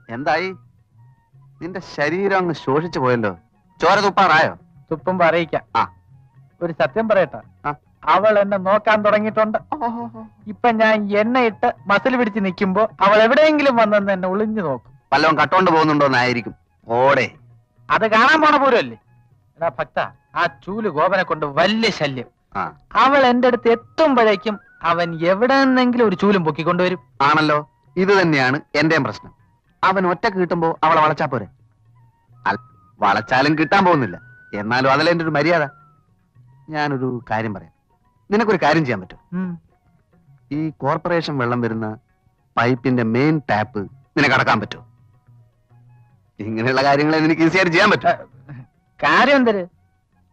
എന്തായി? നിന്റെ ശരീരം അങ്ങ് ശോഷിച്ചു പോയല്ലോ. ചോര തുപ്പാറായോ? തുപ്പുമ്പോ അറിയിക്കാം. ആ, ഒരു സത്യം പറയട്ടെ, ആ. അവൾ എന്നെ നോക്കാൻ തുടങ്ങിയിട്ടുണ്ട്. ഇപ്പൊ ഞാൻ എണ്ണയിട്ട് മസിൽ പിടിച്ച് നിൽക്കുമ്പോ അവൾ എവിടെയെങ്കിലും വന്നെന്ന് എന്നെ ഒളിഞ്ഞു നോക്കും. വല്ലതും കട്ടോണ്ട് പോകുന്നുണ്ടോന്നായിരിക്കും. ഓടെ അത് കാണാൻ പോണ പോലുമല്ലേ. എടാ ഭക്ത, ആ ചൂല് ഗോപനെ കൊണ്ട് വലിയ ശല്യം. അവൾ എന്റെ അടുത്ത് എത്തുമ്പോഴേക്കും അവൻ എവിടെ നിന്നെങ്കിലും ഒരു ചൂലും പൊക്കിക്കൊണ്ടുവരും. ആണല്ലോ, ഇത് തന്നെയാണ് എന്റെയും പ്രശ്നം. അവൻ ഒറ്റക്ക് കിട്ടുമ്പോ അവളെ വളച്ചാ പോരെ. വളച്ചാലും കിട്ടാൻ പോകുന്നില്ല. എന്നാലും അതല്ല എന്റെ ഒരു മര്യാദ. ഞാനൊരു കാര്യം പറയാം. നിനക്കൊരു കാര്യം ചെയ്യാൻ പറ്റും? ഈ കോർപ്പറേഷൻ വെള്ളം വരുന്ന പൈപ്പിന്റെ മെയിൻ ടാപ്പ് നിനക്ക് അടക്കാൻ പറ്റുമോ? ഇങ്ങനെയുള്ള കാര്യങ്ങളെ നിനക്ക് ഈസിയായിട്ട് ചെയ്യാൻ പറ്റും. കാര്യം എന്തര്?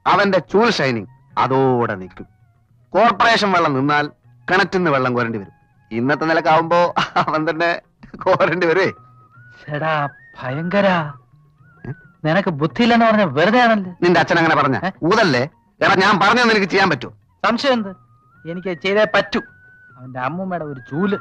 അവന്റെ ചൂൽ ഷൈനിങ് അതോടെ നിൽക്കും. കോർപ്പറേഷൻ വെള്ളം നിന്നാൽ കിണറ്റിൽ നിന്ന് വെള്ളം കോരേണ്ടി വരും. ഇന്നത്തെ നിലക്കാവുമ്പോ അവൻ തന്നെ കോരേണ്ടി വരുവേ. ഭയങ്കര. നിനക്ക് ബുദ്ധിയില്ലെന്ന് പറഞ്ഞ വെറുതെ ആണല്ലേ. നിന്റെ അച്ഛൻ അങ്ങനെ പറഞ്ഞ ഊതല്ലേ? എടാ, ഞാൻ പറഞ്ഞത് നിനക്ക് ചെയ്യാൻ പറ്റുമോ? സംശയം എന്ത്? എനിക്ക് ചെയ്തേ പറ്റൂ. അവന്റെ അമ്മൂമ്മയുടെ ഒരു ചൂല്